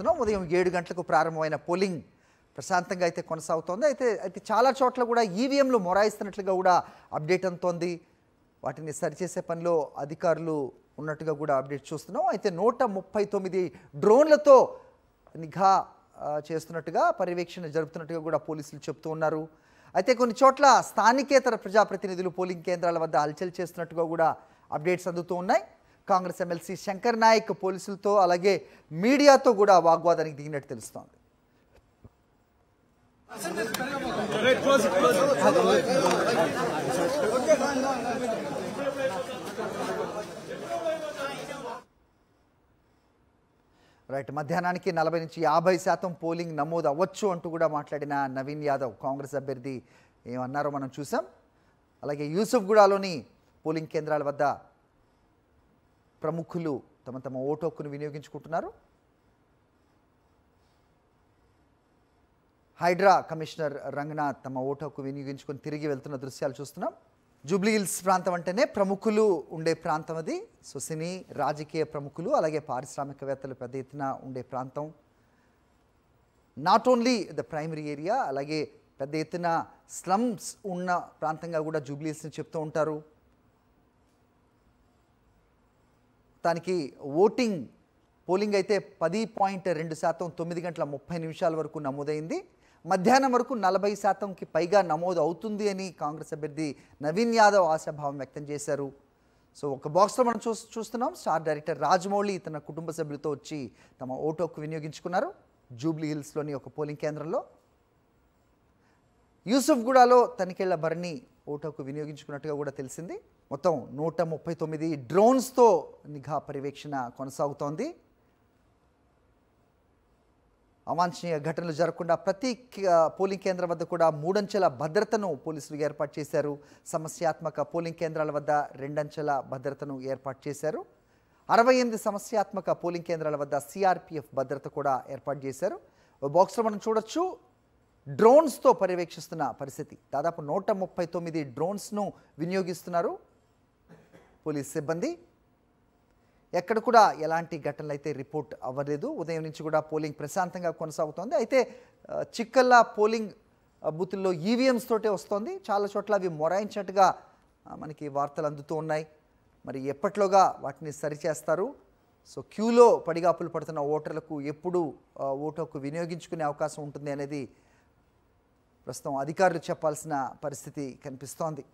చూస్తున్నాం. ఉదయం 7 గంటలకు ప్రారంభమైన పోలింగ్ ప్రశాంతంగా అయితే కొనసాగుతోంది. అయితే చాలా చోట్ల కూడా ఈవీఎంలు మొరాయిస్తున్నట్లుగా కూడా అప్డేట్ అందుతోంది. వాటిని సరిచేసే పనిలో అధికారులు ఉన్నట్టుగా కూడా అప్డేట్ చూస్తున్నాం. అయితే 139 డ్రోన్లతో నిఘా చేస్తున్నట్టుగా, పర్యవేక్షణ జరుపుతున్నట్టుగా కూడా పోలీసులు చెప్తూ ఉన్నారు. అయితే కొన్ని చోట్ల స్థానికేతర ప్రజాప్రతినిధులు పోలింగ్ కేంద్రాల వద్ద హల్చల్ చేస్తున్నట్టుగా కూడా అప్డేట్స్ అందుతూ ఉన్నాయి. కాంగ్రెస్ ఎమ్మెల్సీ శంకర్ నాయక్ పోలీసులతో అలాగే మీడియాతో కూడా వాగ్వాదానికి దిగినట్టు తెలుస్తోంది. రైట్, మధ్యాహ్నానికి 40 నుంచి 50% పోలింగ్ నమోదు అవ్వచ్చు అంటూ కూడా మాట్లాడిన నవీన్ యాదవ్ కాంగ్రెస్ అభ్యర్థి ఏమన్నారో మనం చూసాం. అలాగే యూసుఫ్గూడలోని పోలింగ్ కేంద్రాల వద్ద ప్రముఖులు తమ ఓటు హక్కును వినియోగించుకుంటున్నారు. హైడ్రా కమిషనర్ రంగనాథ్ తమ ఓటు హక్కు వినియోగించుకొని తిరిగి వెళ్తున్న దృశ్యాలు చూస్తున్నాం. జూబ్లీ హిల్స్ ప్రాంతం అంటేనే ప్రముఖులు ఉండే ప్రాంతం అది. సో సినీ రాజకీయ ప్రముఖులు అలాగే పారిశ్రామికవేత్తలు పెద్ద ఎత్తున ఉండే ప్రాంతం. Not only the primary area, అలాగే పెద్ద ఎత్తున స్లమ్స్ ఉన్న ప్రాంతంగా కూడా జూబ్లీ హిల్స్ని చెప్తూ ఉంటారు. దానికి పోలింగ్ అయితే 10.2%, 9 గంటల 30 నిమిషాల వరకు నమోదైంది. మధ్యాహ్నం వరకు 40%కి పైగా నమోదు అవుతుంది అని కాంగ్రెస్ అభ్యర్థి నవీన్ యాదవ్ ఆశాభావం వ్యక్తం చేశారు. సో ఒక బాక్స్లో మనం చూస్తున్నాం. స్టార్ డైరెక్టర్ రాజమౌళి తన కుటుంబ సభ్యులతో వచ్చి తమ ఓటు హక్కు వినియోగించుకున్నారు జూబ్లీ హిల్స్లోని ఒక పోలింగ్ కేంద్రంలో. యూసుఫ్గూడలో తనిఖీళ్ల భరణి ఓటు హక్కు వినియోగించుకున్నట్టుగా కూడా తెలిసింది. మొత్తం 139 డ్రోన్స్తో నిఘా పర్యవేక్షణ కొనసాగుతోంది. అవాంఛనీయ ఘటనలు జరగకుండా ప్రతి పోలింగ్ కేంద్రం వద్ద కూడా 3 అంచెల భద్రతను పోలీసులు ఏర్పాటు చేశారు. సమస్యాత్మక పోలింగ్ కేంద్రాల వద్ద 2 అంచెల భద్రతను ఏర్పాటు చేశారు. 68 సమస్యాత్మక పోలింగ్ కేంద్రాల వద్ద సిఆర్పిఎఫ్ భద్రత కూడా ఏర్పాటు చేశారు. బాక్స్లో మనం చూడొచ్చు, డ్రోన్స్తో పర్యవేక్షిస్తున్న పరిస్థితి. దాదాపు 139 డ్రోన్స్ను వినియోగిస్తున్నారు పోలీస్ సిబ్బంది. ఎక్కడ కూడా ఎలాంటి ఘటనలు అయితే రిపోర్ట్ అవ్వలేదు. ఉదయం నుంచి కూడా పోలింగ్ ప్రశాంతంగా కొనసాగుతోంది. అయితే చిక్కల్లా పోలింగ్ బూతుల్లో ఈవీఎంస్ తోటే వస్తోంది. చాలా చోట్ల అవి మొరాయించినట్టుగా మనకి వార్తలు అందుతూ ఉన్నాయి. మరి ఎప్పట్లోగా వాటిని సరిచేస్తారు? సో క్యూలో పడిగాపులు పడుతున్న ఓటర్లకు ఎప్పుడు ఓటు హక్కు వినియోగించుకునే అవకాశం ఉంటుంది అనేది ప్రస్తుతం అధికారులు చెప్పాల్సిన పరిస్థితి కనిపిస్తోంది.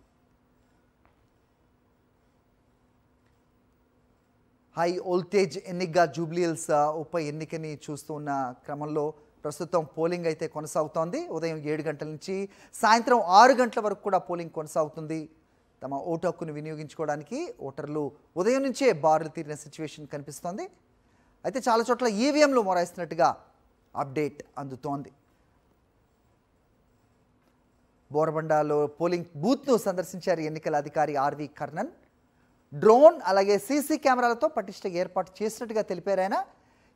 హై వోల్టేజ్ ఎన్నికగా జూబ్లీ హిల్స్ ఉప ఎన్నికని చూస్తూ ఉన్న క్రమంలో ప్రస్తుతం పోలింగ్ అయితే కొనసాగుతోంది. ఉదయం 7 గంటల నుంచి సాయంత్రం 6 గంటల వరకు కూడా పోలింగ్ కొనసాగుతుంది. తమ ఓటు హక్కును వినియోగించుకోవడానికి ఓటర్లు ఉదయం నుంచే బారులు తీరిన సిచ్యువేషన్ కనిపిస్తోంది. అయితే చాలా చోట్ల ఈవీఎంలు మొరాయిస్తున్నట్టుగా అప్డేట్ అందుతోంది. బోరబండలో పోలింగ్ బూత్ను సందర్శించారు ఎన్నికల అధికారి ఆర్వి కర్ణన్. డ్రోన్ అలాగే సీసీ కెమెరాలతో పటిష్ట ఏర్పాటు చేసినట్టుగా తెలిపారు ఆయన.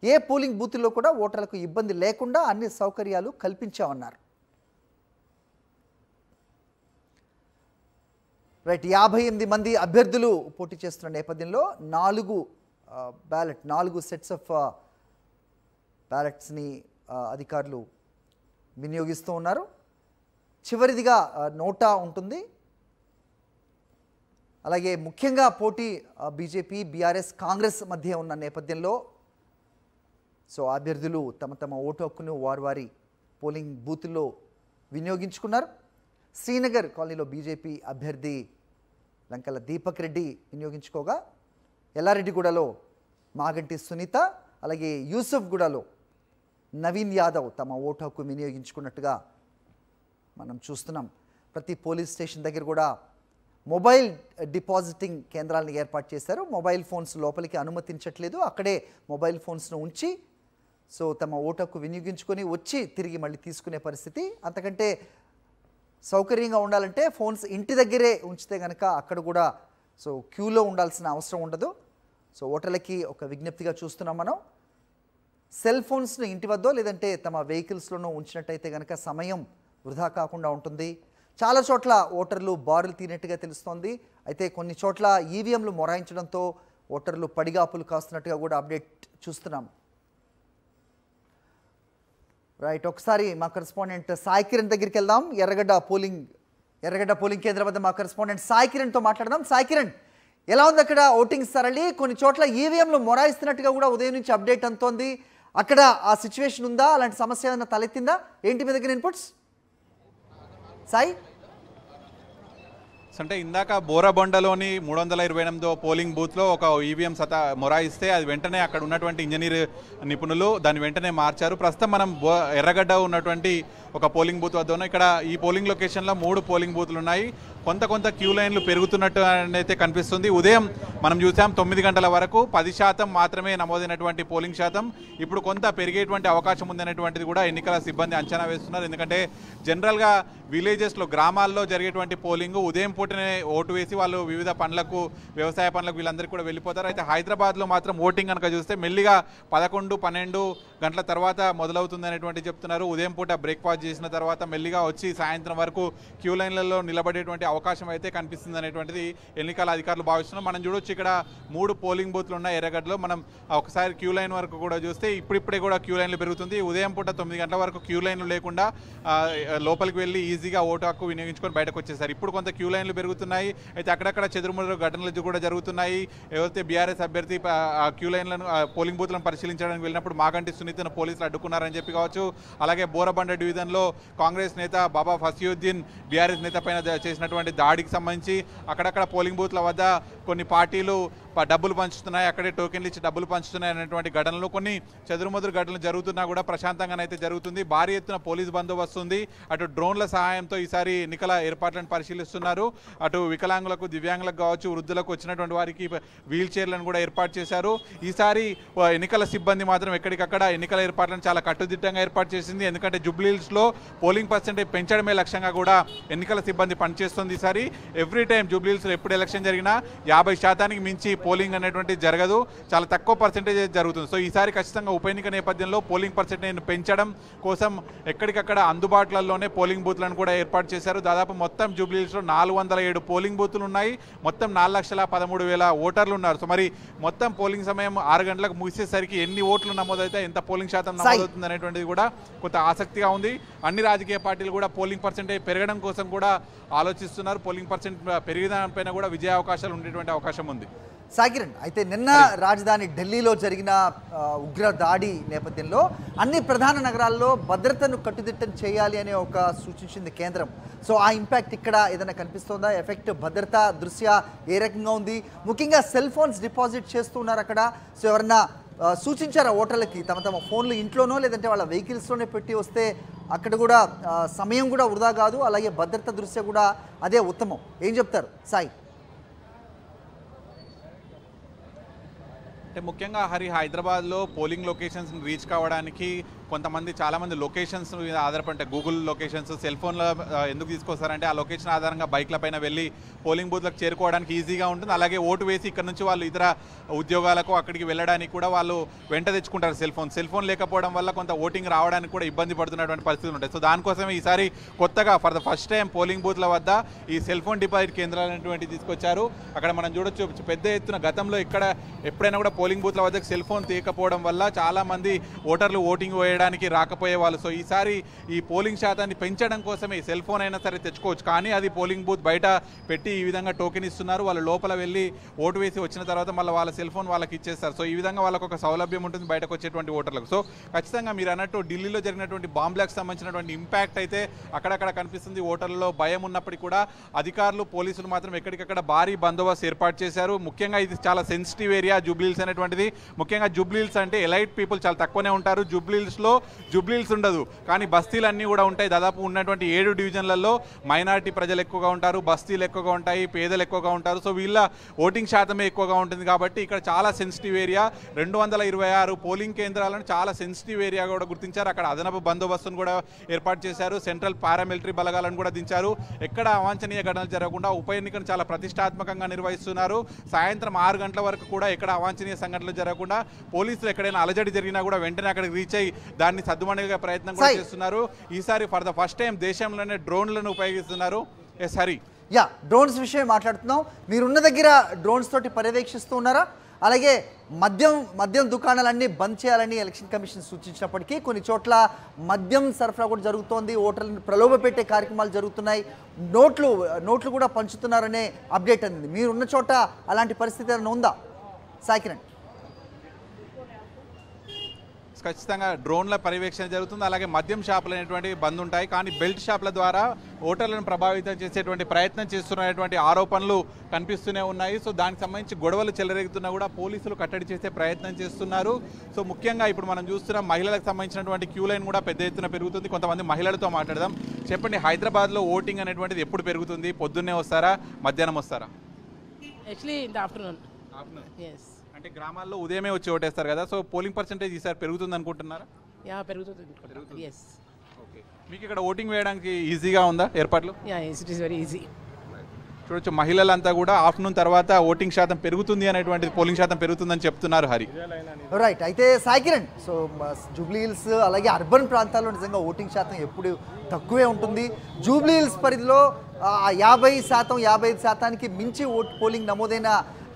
ఏ పోలింగ్ బూత్లో కూడా ఓటర్లకు ఇబ్బంది లేకుండా అన్ని సౌకర్యాలు కల్పించామన్నారు. రైట్, 58 మంది అభ్యర్థులు పోటీ చేస్తున్న నేపథ్యంలో 4 సెట్స్ ఆఫ్ బ్యాలెట్స్ని అధికారులు వినియోగిస్తూ ఉన్నారు. చివరిదిగా నోటా ఉంటుంది. అలాగే ముఖ్యంగా పోటీ బీజేపీ, బీఆర్ఎస్, కాంగ్రెస్ మధ్య ఉన్న నేపథ్యంలో సో అభ్యర్థులు తమ ఓటు హక్కును వారి పోలింగ్ బూత్లో వినియోగించుకున్నారు. శ్రీనగర్ కాలనీలో బీజేపీ అభ్యర్థి లంకల దీపక్ రెడ్డి వినియోగించుకోగా, ఎల్లారెడ్డిగూడలో మాగంటి సునీత, అలాగే యూసుఫ్గూడలో నవీన్ యాదవ్ తమ ఓటు హక్కు వినియోగించుకున్నట్టుగా మనం చూస్తున్నాం. ప్రతి పోలీస్ స్టేషన్ దగ్గర కూడా మొబైల్ డిపాజిటింగ్ కేంద్రాలను ఏర్పాటు చేశారు. మొబైల్ ఫోన్స్ లోపలికి అనుమతించట్లేదు. అక్కడే మొబైల్ ఫోన్స్ను ఉంచి సో తమ ఓటు హక్కు వినియోగించుకొని వచ్చి తిరిగి మళ్ళీ తీసుకునే పరిస్థితి. అంతకంటే సౌకర్యంగా ఉండాలంటే ఫోన్స్ ఇంటి దగ్గరే ఉంచితే కనుక అక్కడ కూడా సో క్యూలో ఉండాల్సిన అవసరం ఉండదు. సో ఓటర్లకి ఒక విజ్ఞప్తిగా చూస్తున్నాం మనం. సెల్ ఫోన్స్ను ఇంటి వద్దో లేదంటే తమ వెహికల్స్లోనూ ఉంచినట్టయితే కనుక సమయం వృధా కాకుండా ఉంటుంది. చాలా చోట్ల ఓటర్లు బారులు తీరినట్టుగా తెలుస్తోంది. అయితే కొన్ని చోట్ల ఈవీఎంలు మొరాయించడంతో ఓటర్లు పడిగాపులు కాస్తున్నట్టుగా కూడా అప్డేట్ చూస్తున్నాం. రైట్, ఒకసారి మా కరెస్పాండెంట్ సాయి కిరణ్ దగ్గరికి వెళ్దాం. ఎర్రగడ్డ పోలింగ్ కేంద్రం వద్ద మా కరెస్పాండెంట్ సాయి కిరణ్తో మాట్లాడదాం. సాయి కిరణ్, ఎలా ఉంది అక్కడ ఓటింగ్ సరళి? కొన్ని చోట్ల ఈవీఎంలు మొరాయిస్తున్నట్టుగా కూడా ఉదయం నుంచి అప్డేట్ అంతోంది. అక్కడ ఆ సిచ్యువేషన్ ఉందా? అలాంటి సమస్య ఏదైనా తలెత్తిందా? ఏంటి మీ దగ్గర ఇన్పుట్స్ సాయి? అంటే ఇందాక బోరబొండలోని 328 పోలింగ్ బూత్లో ఒక ఈవీఎం మొరాయిస్తే అది వెంటనే అక్కడ ఉన్నటువంటి ఇంజనీర్ నిపుణులు దాన్ని వెంటనే మార్చారు. ప్రస్తుతం మనం ఎర్రగడ్డ ఉన్నటువంటి ఒక పోలింగ్ బూత్ వద్ద ఉన్నాం. ఇక్కడ ఈ పోలింగ్ లొకేషన్లో 3 పోలింగ్ బూత్లు ఉన్నాయి. కొంత క్యూ లైన్లు పెరుగుతున్నట్టు అయితే కనిపిస్తుంది. ఉదయం మనం చూసాం 9 గంటల వరకు 10% మాత్రమే నమోదైనటువంటి పోలింగ్ శాతం ఇప్పుడు కొంత పెరిగేటువంటి అవకాశం ఉందనేటువంటిది కూడా ఎన్నికల సిబ్బంది అంచనా వేస్తున్నారు. ఎందుకంటే జనరల్గా విలేజెస్లో, గ్రామాల్లో జరిగేటువంటి పోలింగ్ ఉదయం పూటనే ఓటు వేసి వాళ్ళు వివిధ పనులకు, వ్యవసాయ పనులకు వీళ్ళందరికీ కూడా వెళ్ళిపోతారు. అయితే హైదరాబాద్లో మాత్రం ఓటింగ్ కనుక చూస్తే మెల్లిగా 11-12 గంటల తర్వాత మొదలవుతుంది అనేటువంటి చెప్తున్నారు. ఉదయం పూట బ్రేక్ఫాస్ట్ చేసిన తర్వాత మెల్లిగా వచ్చి సాయంత్రం వరకు క్యూ లైన్లలో నిలబడేటువంటి అవకాశం అయితే కనిపిస్తుంది అనేటువంటిది ఎన్నికల అధికారులు భావిస్తున్నారు. మనం చూడొచ్చు ఇక్కడ 3 పోలింగ్ బూత్లు ఉన్నాయి ఎర్రగడ్డలో. మనం ఒకసారి క్యూ లైన్ వరకు కూడా చూస్తే ఇప్పుడిప్పుడే కూడా క్యూ లైన్లు పెరుగుతుంది. ఉదయం పూట 9 గంటల వరకు క్యూ లైన్లు లేకుండా లోపలికి వెళ్ళి ఈజీగా ఓటు హక్కు వినియోగించుకొని బయటకు వచ్చేసారు. ఇప్పుడు కొంత క్యూ లైన్లు పెరుగుతున్నాయి. అయితే అక్కడక్కడ చెదురుమదురు ఘటనలు కూడా జరుగుతున్నాయి. ఎవరైతే బీఆర్ఎస్ అభ్యర్థి ఆ క్యూ లైన్లను, పోలింగ్ బూత్లను పరిశీలించడానికి వెళ్ళినప్పుడు మాగంటి సునీతను పోలీసులు అడ్డుకున్నారని చెప్పి కావచ్చు. అలాగే బోరబండ డివిజన్లో కాంగ్రెస్ నేత బాబా ఫసియుద్దీన్ బీఆర్ఎస్ నేత పైన చేసినటువంటి దాడికి సంబంధించి అక్కడక్కడ పోలింగ్ బూత్ల వద్ద కొన్ని పార్టీలు డబ్బులు పంచుతున్నాయి, అక్కడే టోకెన్లు ఇచ్చి డబ్బులు పంచుతున్నాయి అనేటువంటి ఘటనలు, కొన్ని చెదురుమదురు ఘటనలు జరుగుతున్నా కూడా ప్రశాంతంగానైతే జరుగుతుంది. భారీ ఎత్తున పోలీసు బందోబస్తు ఉంది. అటు డ్రోన్ల సహాయంతో ఈసారి ఎన్నికల ఏర్పాట్లను పరిశీలిస్తున్నారు. అటు వికలాంగులకు, దివ్యాంగులకు కావచ్చు, వృద్ధులకు వచ్చినటువంటి వారికి వీల్ చైర్లను కూడా ఏర్పాటు చేశారు. ఈసారి ఎన్నికల సిబ్బంది మాత్రం ఎక్కడికక్కడ ఎన్నికల ఏర్పాట్లను చాలా కట్టుదిట్టంగా ఏర్పాటు చేసింది. ఎందుకంటే జూబ్లీహిల్స్లో పోలింగ్ పర్సెంటేజ్ పెంచడమే లక్ష్యంగా కూడా ఎన్నికల సిబ్బంది పనిచేస్తుంది. ఈసారి ఎవ్రీ టైం జూబ్లీహిల్స్లో ఎప్పుడు ఎలక్షన్ జరిగినా 50% మించి పోలింగ్ అనేటువంటి జరగదు, చాలా తక్కువ పర్సెంటేజ్ జరుగుతుంది. సో ఈసారి ఖచ్చితంగా ఉప ఎన్నిక నేపథ్యంలో పోలింగ్ పర్సెంటేజ్ పెంచడం కోసం ఎక్కడికక్కడ అందుబాటులోనే పోలింగ్ బూత్లను కూడా ఏర్పాటు చేశారు. దాదాపు మొత్తం జూబ్లీహిల్స్లో 407 పోలింగ్ బూత్లు ఉన్నాయి. మొత్తం 4,13,000 ఓటర్లు ఉన్నారు. సో మరి మొత్తం పోలింగ్ సమయం 6 గంటలకు ముగిసేసరికి ఎన్ని ఓట్లు నమోదైతే, ఎంత పోలింగ్ శాతం నమోదవుతుంది అనేటువంటిది కూడా కొంత ఆసక్తిగా ఉంది. అన్ని రాజకీయ పార్టీలు కూడా పోలింగ్ పర్సెంటేజ్ పెరగడం కోసం కూడా ఆలోచిస్తున్నారు. పోలింగ్ పర్సెంట్ పెరిగిన కూడా విజయ అవకాశాలు ఉండేటువంటి అవకాశం ఉంది. సాగిరణ్, అయితే నిన్న రాజధాని ఢిల్లీలో జరిగిన ఉగ్ర దాడి నేపథ్యంలో అన్ని ప్రధాన నగరాల్లో భద్రతను కట్టుదిట్టం చేయాలి అనే ఒక సూచించింది కేంద్రం. సో ఆ ఇంపాక్ట్ ఇక్కడ ఏదైనా కనిపిస్తుందా? ఎఫెక్ట్ భద్రత దృష్ట్యా ఏ రకంగా ఉంది? ముఖ్యంగా సెల్ ఫోన్స్ డిపాజిట్ చేస్తున్నారు అక్కడ. సో ఎవరన్నా సూచించారా ఓటర్లకి తమ ఫోన్లు ఇంట్లోనో లేదంటే వాళ్ళ వెహికల్స్లోనే పెట్టి వస్తే అక్కడ కూడా సమయం కూడా వృధా కాదు, అలాగే భద్రత దృష్ట్యా కూడా అదే ఉత్తమం. ఏం చెప్తారు సాయి? అంటే ముఖ్యంగా హైదరాబాద్లో పోలింగ్ లొకేషన్స్ రీచ్ కావడానికి చాలామంది లొకేషన్స్ మీద ఆధారపడి, గూగుల్ లొకేషన్స్ సెల్ ఫోన్లో ఎందుకు తీసుకొస్తారంటే ఆ లొకేషన్ ఆధారంగా బైక్ల పైన వెళ్ళి పోలింగ్ బూత్లకు చేరుకోవడానికి ఈజీగా ఉంటుంది. అలాగే ఓటు వేసి ఇక్కడ నుంచి వాళ్ళు ఇతర ఉద్యోగాలకు అక్కడికి వెళ్ళడానికి కూడా వాళ్ళు వెంట తెచ్చుకుంటారు సెల్ ఫోన్ లేకపోవడం వల్ల కొంత ఓటింగ్ రావడానికి కూడా ఇబ్బంది పడుతున్నటువంటి పరిస్థితులు ఉంటాయి. సో దానికోసమే ఈసారి కొత్తగా for the first time polling బూత్ల వద్ద ఈ సెల్ ఫోన్ డిపాజిట్ కేంద్రాలు అనేటువంటి తీసుకొచ్చారు. అక్కడ మనం చూడొచ్చు పెద్ద ఎత్తున గతంలో ఎప్పుడైనా కూడా పోలింగ్ బూత్ల వద్దకు సెల్ ఫోన్ తీయకపోవడం వల్ల చాలామంది ఓటర్లు ఓటింగ్ వేయడానికి రాకపోయే వాళ్ళు. సో ఈసారి ఈ పోలింగ్ శాతాన్ని పెంచడం కోసమే సెల్ ఫోన్ అయినా సరే తెచ్చుకోవచ్చు, కానీ అది పోలింగ్ బూత్ బయట పెట్టి ఈ విధంగా టోకెన్ ఇస్తున్నారు. వాళ్ళు లోపల వెళ్ళి ఓటు వేసి వచ్చిన తర్వాత మళ్ళీ వాళ్ళ సెల్ ఫోన్ వాళ్ళకి ఇచ్చేస్తారు. సో ఈ విధంగా వాళ్ళకు ఒక సౌలభ్యం ఉంటుంది బయటకు వచ్చేటువంటి ఓటర్లకు. సో ఖచ్చితంగా మీరు అన్నట్టు ఢిల్లీలో జరిగినటువంటి బాంబ్ బ్లాక్స్ సంబంధించినటువంటి ఇంపాక్ట్ అయితే అక్కడక్కడ కనిపిస్తుంది. ఓటర్లలో భయం ఉన్నప్పటికీ కూడా అధికారులు, పోలీసులు మాత్రం ఎక్కడికక్కడ భారీ బందోబస్తు ఏర్పాటు చేశారు. ముఖ్యంగా ఇది చాలా సెన్సిటివ్ ఏరియా జూబ్లీహిల్స్ అనేటువంటిది. ముఖ్యంగా జూబ్లీహిల్స్ అంటే ఎలైట్ పీపుల్ చాలా తక్కువనే ఉంటారు. జూబ్లీహిల్స్ ఉండదు, కానీ బస్తీలన్నీ కూడా ఉంటాయి. దాదాపు ఉన్నటువంటి 7 డివిజన్లలో మైనారిటీ ప్రజలు ఎక్కువగా ఉంటారు, బస్తీలు ఎక్కువగా ఉంటాయి, పేదలు ఎక్కువగా ఉంటారు. సో వీళ్ళ ఓటింగ్ శాతమే ఎక్కువగా ఉంటుంది కాబట్టి ఇక్కడ చాలా సెన్సిటివ్ ఏరియా. 226 పోలింగ్ కేంద్రాలను చాలా సెన్సిటివ్ ఏరియా కూడా గుర్తించారు. అక్కడ అదనపు బందోబస్తును కూడా ఏర్పాటు చేశారు. సెంట్రల్ పారామిలిటరీ బలగాలను కూడా దించారు. ఎక్కడ అవాంఛనీయ ఘటనలు జరగకుండా ఉప ఎన్నికను చాలా ప్రతిష్టాత్మకంగా నిర్వహిస్తున్నారు. సాయంత్రం 6 గంటల వరకు కూడా ఎక్కడ అవాంఛనీయ సంఘటనలు జరగకుండా పోలీసులు ఎక్కడైనా అలజడి జరిగినా కూడా వెంటనే అక్కడికి రీచ్ అయ్యి దాన్ని సద్దుమణిగే ప్రయత్నం కూడా చేస్తున్నారు. ఈసారి ఫర్ ద ఫస్ట్ టైం దేశంలోనే డ్రోన్లను ఉపయోగిస్తున్నారు. డ్రోన్స్ విషయం మాట్లాడుతున్నాం. మీరున్న దగ్గర డ్రోన్స్ తోటి పర్యవేక్షిస్తూ ఉన్నారా? అలాగే మద్యం దుకాణాలన్నీ బంద్ చేయాలని ఎలక్షన్ కమిషన్ సూచించినప్పటికీ కొన్ని చోట్ల మద్యం సరఫరా కూడా జరుగుతోంది, ఓటర్లను ప్రలోభపెట్టే కార్యక్రమాలు జరుగుతున్నాయి, నోట్లు కూడా పంచుతున్నారనే అప్డేట్ అందింది. మీరున్న చోట అలాంటి పరిస్థితి ఏమైనా ఉందా సాయి కిరణ్? ఖచ్చితంగా డ్రోన్ల పర్యవేక్షణ జరుగుతుంది. అలాగే మద్యం షాపులు అనేటువంటివి బంద్ ఉంటాయి. కానీ బెల్ట్ షాపుల ద్వారా ఓటర్లను ప్రభావితం చేసేటువంటి ప్రయత్నం చేస్తున్నటువంటి ఆరోపణలు కనిపిస్తూనే ఉన్నాయి. సో దానికి సంబంధించి గొడవలు చెలరేగుతున్నా కూడా పోలీసులు కట్టడి చేసే ప్రయత్నం చేస్తున్నారు. సో ముఖ్యంగా ఇప్పుడు మనం చూస్తున్నాం మహిళలకు సంబంధించినటువంటి క్యూ లైన్ కూడా పెద్ద ఎత్తున పెరుగుతుంది. కొంతమంది మహిళలతో మాట్లాడదాం. చెప్పండి, హైదరాబాద్లో ఓటింగ్ అనేటువంటిది ఎప్పుడు పెరుగుతుంది? పొద్దున్నే వస్తారా, మధ్యాహ్నం వస్తారా? Actually, in the afternoon. Yes. అంటే గ్రామాల్లో ఉదయమే వచ్చి ఓటేస్తారు కదా, సో పోలింగ్ పర్సెంటేజ్ ఈసారి పెరుగుతుంది అనుకుంటున్నారా? Yeah, పెరుగుతుంది. Yes. ఓకే, మీకు ఇక్కడ ఓటింగ్ వేయడానికి ఈజీగా ఉందా ఏర్పాట్లు? Yeah, yes, it is very easy. చూడొచ్చు, మహిళలంతా కూడా ఆఫ్టర్నూన్ తర్వాత ఓటింగ్ శాతం పెరుగుతుంది అనేటువంటిది, పోలింగ్ శాతం పెరుగుతుందని చెప్తున్నారు. హరి రైట్. అయితే Sai Kiran, so Jubilee hills అలాగే అర్బన్ ప్రాంతాల్లో నిజంగా ఓటింగ్ శాతం ఎప్పుడు తక్కువే ఉంటుంది. జూబ్లీ హిల్స్ పరిధిలో 50%, 55%కి మించి పోలింగ్ నమోదైన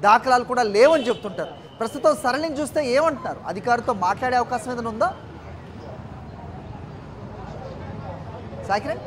దాఖలాలు కూడా లేవని చెప్తుంటారు. ప్రస్తుతం సరళిని చూస్తే ఏమంటున్నారు? అధికారులతో మాట్లాడే అవకాశం ఏదైనా ఉందా సాయి కిరణ్?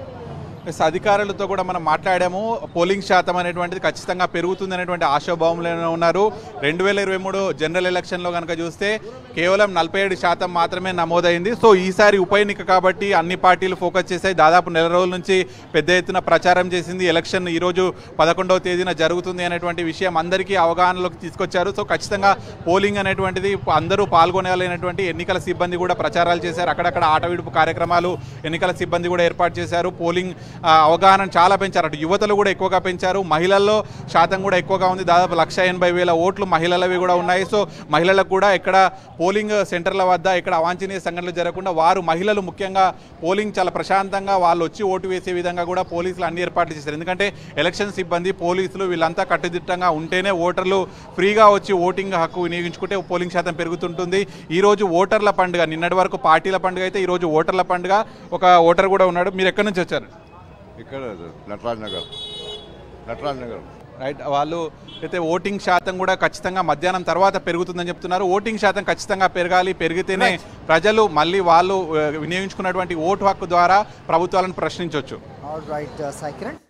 అధికారులతో కూడా మనం మాట్లాడాము. పోలింగ్ శాతం అనేటువంటిది ఖచ్చితంగా పెరుగుతుంది అనేటువంటి ఆశాభావంలో ఉన్నారు. 2023 జనరల్ ఎలక్షన్లో కనుక చూస్తే కేవలం 47% మాత్రమే నమోదైంది. సో ఈసారి ఉప ఎన్నిక కాబట్టి అన్ని పార్టీలు ఫోకస్ చేశాయి. దాదాపు నెల రోజుల నుంచి పెద్ద ఎత్తున ప్రచారం చేసింది. ఎలక్షన్ ఈరోజు 11వ తేదీన జరుగుతుంది అనేటువంటి విషయం అందరికీ అవగాహనలోకి తీసుకొచ్చారు. సో ఖచ్చితంగా పోలింగ్ అనేటువంటిది అందరూ పాల్గొనాలనేటువంటి ఎన్నికల సిబ్బంది కూడా ప్రచారాలు చేశారు. అక్కడక్కడ ఆట విడుపు కార్యక్రమాలు ఎన్నికల సిబ్బంది కూడా ఏర్పాటు చేశారు. పోలింగ్ అవగాహన చాలా పెంచారు. అటు యువతలు కూడా ఎక్కువగా పెంచారు. మహిళల్లో శాతం కూడా ఎక్కువగా ఉంది. దాదాపు 180,000 ఓట్లు మహిళలవి కూడా ఉన్నాయి. సో మహిళలకు కూడా ఇక్కడ పోలింగ్ సెంటర్ల వద్ద ఇక్కడ అవాంఛనీయ సంఘటనలు జరగకుండా మహిళలు ముఖ్యంగా పోలింగ్ చాలా ప్రశాంతంగా వాళ్ళు వచ్చి ఓటు వేసే విధంగా కూడా పోలీసులు అన్ని ఏర్పాట్లు చేశారు. ఎందుకంటే ఎలక్షన్ సిబ్బంది, పోలీసులు వీళ్ళంతా కట్టుదిట్టంగా ఉంటేనే ఓటర్లు ఫ్రీగా వచ్చి ఓటింగ్ హక్కు వినియోగించుకుంటే పోలింగ్ శాతం పెరుగుతుంటుంది. ఈరోజు ఓటర్ల పండుగ, నిన్నటి వరకు పార్టీల పండుగ అయితే ఈరోజు ఓటర్ల పండుగ. ఒక ఓటర్ కూడా ఉన్నాడు. మీరు ఎక్కడి నుంచి వచ్చారు? ఇక్కడ నటరాజ్ నగర్. రైట్. వాళ్ళు అయితే ఓటింగ్ శాతం కూడా ఖచ్చితంగా మధ్యాహ్నం తర్వాత పెరుగుతుందని చెప్తున్నారు. ఓటింగ్ శాతం ఖచ్చితంగా పెరగాలి. పెరిగితేనే ప్రజలు మళ్ళీ వాళ్ళు వినియోగించుకున్నటువంటి ఓటు హక్కు ద్వారా ప్రభుత్వాలను ప్రశ్నించవచ్చు. రైట్ సాయి కిరణ్.